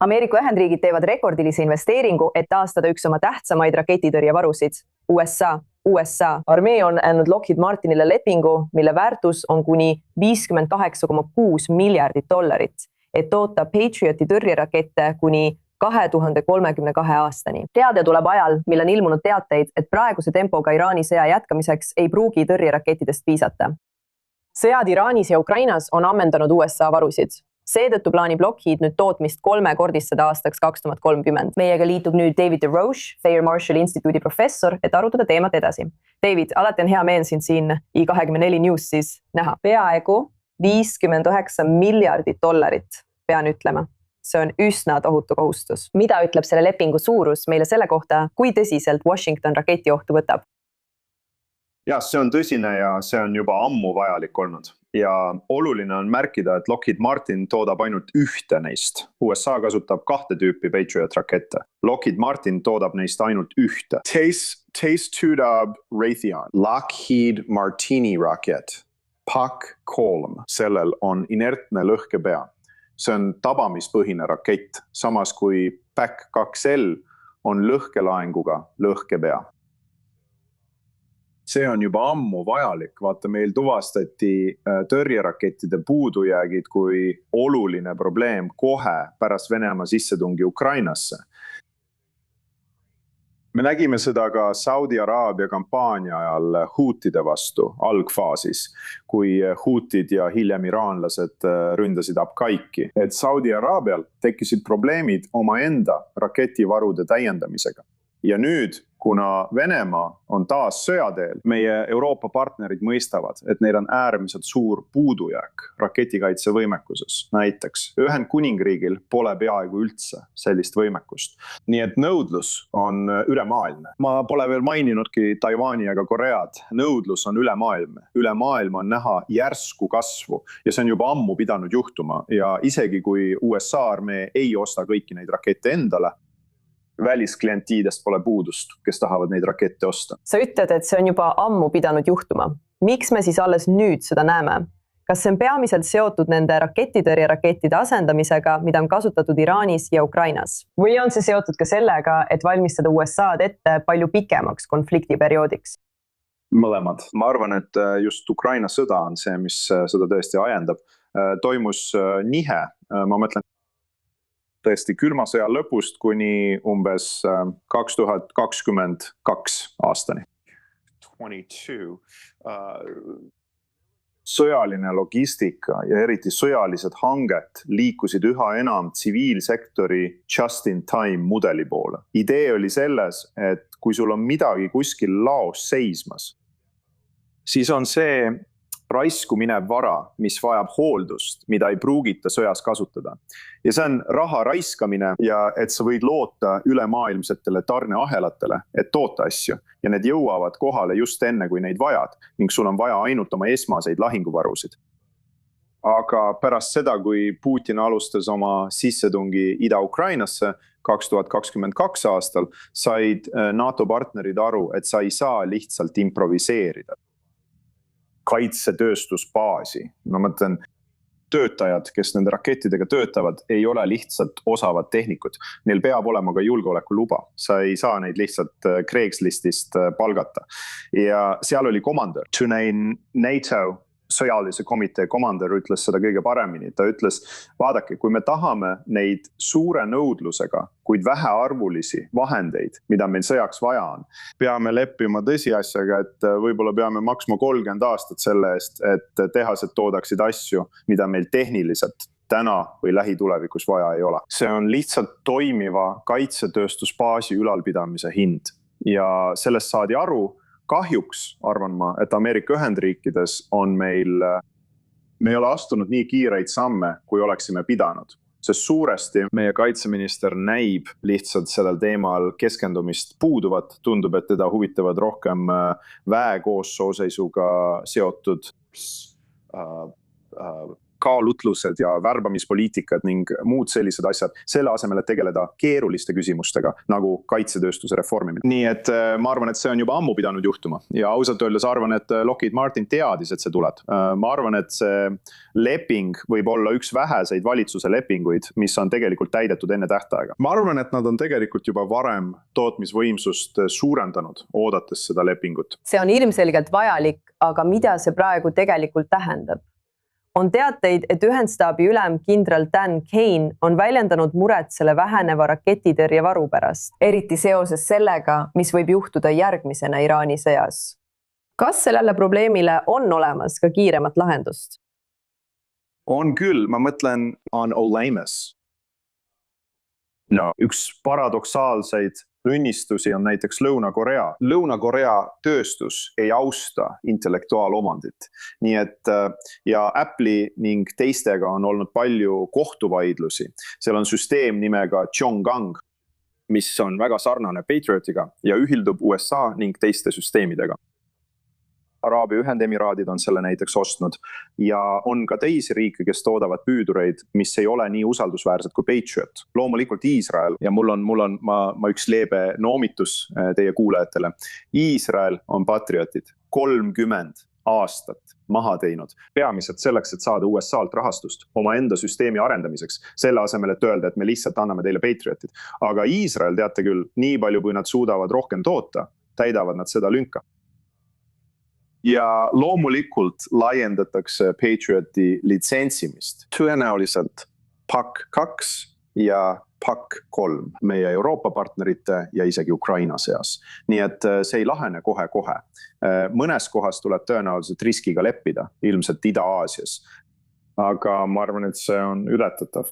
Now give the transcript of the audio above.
Ameerika Ühendriigid teevad rekordilise investeeringu, et taastada üks oma tähtsamaid raketitõrjevarusid. USA. Armee on andnud Lockheed Martinile lepingu, mille väärtus on kuni $58,6 miljardit, et toota Patrioti tõrjerakette kuni 2032 aastani. Teade tuleb ajal, mil on ilmunud teateid, et praeguse tempoga Iraani sõja jätkamiseks ei pruugi tõrjerakettidest piisata. Sõjad Iraanis ja Ukrainas on ammendanud USA varusid. Seetõttu plaanib Lockheed nüüd tootmist 3-kordistada aastaks 2030. Meiega liitub nüüd David DeRoche, Thayer Marshall Instituudi professor, et arutada teemat edasi. David, alati on hea meel sind siin I24 Newsis näha. Peaaegu $59 miljardit, pean ütlema. See on üsna tohutu kohustus. Mida ütleb selle lepingu suurus meile selle kohta, kui tõsiselt Washington raketiohtu võtab? Ja, see on tõsine ja see on juba ammu vajalik olnud. Ja oluline on märkida, et Lockheed Martin toodab ainult ühte neist. USA kasutab 2 tüüpi Patriot rakette. Lockheed Martin toodab neist ainult ühte. TACE-2 Raytheon, Lockheed Martini raket, PAC-3. Sellel on inertne lõhkepea. See on tabamispõhine rakett, samas kui PAC-2L on lõhkelaenguga lõhkepea. See on juba ammu vajalik. Vaata, meil tuvastati tõrjerakettide puudujäägid kui oluline probleem kohe pärast Venemaa sissetungi Ukrainasse. Me nägime seda ka Saudi Araabia kampaania ajal huutide vastu algfaasis, kui huutid ja hiljem iraanlased ründasid Abqaiki. Et Saudi Araabial tekkisid probleemid omaenda raketivarude täiendamisega. Ja nüüd, kuna Venemaa on taas sõjateel, meie Euroopa partnerid mõistavad, et neil on äärmiselt suur puudujääk raketikaitsevõimekuses. Näiteks Ühendkuningriigil pole peaaegu üldse sellist võimekust. Nii et nõudlus on ülemaailmne. Ma pole veel maininudki Taiwani ega Koread. Nõudlus on ülemaailmne. Üle maailma on näha järsku kasvu ja see on juba ammu pidanud juhtuma. Ja isegi kui USA armee ei osta kõiki neid rakette endale, välisklientiidest pole puudust, kes tahavad neid rakette osta. Sa ütled, et see on juba ammu pidanud juhtuma. Miks me siis alles nüüd seda näeme? Kas see on peamiselt seotud nende raketitõrjerakettide asendamisega, mida on kasutatud Iraanis ja Ukrainas? Või on see seotud ka sellega, et valmistada USA'd ette palju pikemaks konfliktiperioodiks? Mõlemad. Ma arvan, et just Ukraina sõda on see, mis seda tõesti ajendab. Toimus nihe, ma mõtlen, tõesti külma sõja lõpust kuni umbes 2022 aastani. 22. Sõjaline logistika ja eriti sõjalised hanget liikusid üha enam tsiviilsektori just-in-time mudeli poole. Idee oli selles, et kui sul on midagi kuskil laos seismas, siis on see raisku minev vara, mis vajab hooldust, mida ei pruugita sõjas kasutada. Ja see on raha raiskamine ja et sa võid loota ülemaailmsetele tarneahelatele, et toota asju. Ja need jõuavad kohale just enne, kui neid vajad, ning sul on vaja ainult oma esmaseid lahinguvarusid. Aga pärast seda, kui Putin alustas oma sissetungi Ida-Ukrainasse 2022 aastal, said NATO partnerid aru, et sa ei saa lihtsalt improviseerida kaitsetööstusbaasi. Ma mõtlen, töötajad, kes nende rakettidega töötavad, ei ole lihtsalt osavad tehnikud. Neil peab olema ka julgeolekuluba. Sa ei saa neid lihtsalt Craigslistist palgata. Ja seal oli komandör. NATO sõjalise komitee komandör ütles seda kõige paremini. Ta ütles, vaadake, kui me tahame neid suure nõudlusega, kuid vähearvulisi vahendeid, mida meil sõjaks vaja on, peame leppima tõsiasjaga, et võib-olla peame maksma 30 aastat selle eest, et tehased toodaksid asju, mida meil tehniliselt täna või lähitulevikus vaja ei ole. See on lihtsalt toimiva kaitsetööstusbaasi ülalpidamise hind ja sellest saadi aru. Kahjuks arvan ma, et Ameerika Ühendriikides on me ei ole astunud nii kiireid samme, kui oleksime pidanud. Sest suuresti meie kaitseminister näib lihtsalt sellel teemal keskendumist puuduvat. Tundub, et teda huvitavad rohkem väe koosseisuga seotud kaalutlused ja värbamispoliitikad ning muud sellised asjad, selle asemel, et tegeleda keeruliste küsimustega nagu kaitsetööstuse reformimine. Nii et ma arvan, et see on juba ammu pidanud juhtuma ja ausalt öeldes arvan, et Lockheed Martin teadis, et see tuleb. Ma arvan, et see leping võib olla üks väheseid valitsuse lepinguid, mis on tegelikult täidetud enne tähtaega. Ma arvan, et nad on tegelikult juba varem tootmisvõimsust suurendanud, oodates seda lepingut. See on ilmselgelt vajalik, aga mida see praegu tegelikult tähendab? On teateid, et ühendstaabi ülem kindral Dan Kane on väljendanud muret selle väheneva raketitõrjevaru pärast, eriti seoses sellega, mis võib juhtuda järgmisena Iraani sõjas. Kas sellele probleemile on olemas ka kiiremat lahendust? On küll, ma mõtlen on olemas. No, üks paradoksaalseid rünnistusi on näiteks Lõuna-Korea. Lõuna-Korea tööstus ei austa intellektuaalomandit. Nii et ja Apple'i ning teistega on olnud palju kohtuvaidlusi. Seal on süsteem nimega Chonggang, mis on väga sarnane Patriotiga ja ühildub USA ning teiste süsteemidega. Araabia Ühendemiraadid on selle näiteks ostnud ja on ka teisi riike, kes toodavad püüdureid, mis ei ole nii usaldusväärsed kui Patriot. Loomulikult Iisrael ja ma üks leebe noomitus teie kuulajatele. Iisrael on patriotid 30 aastat maha teinud. Peamiselt selleks, et saada USA-lt rahastust oma enda süsteemi arendamiseks. Selle asemel, et öelda, et me lihtsalt anname teile Patriotid. Aga Iisrael, teate küll, nii palju, kui nad suudavad rohkem toota, täidavad nad seda lünka. Ja loomulikult laiendatakse Patrioti litsentsimist. Tõenäoliselt PAK 2 ja PAK 3 meie Euroopa partnerite ja isegi Ukraina seas. Nii et see ei lahene kohe. Mõnes kohas tuleb tõenäoliselt riskiga leppida, ilmselt Ida-Aasias. Aga ma arvan, et see on ületatav.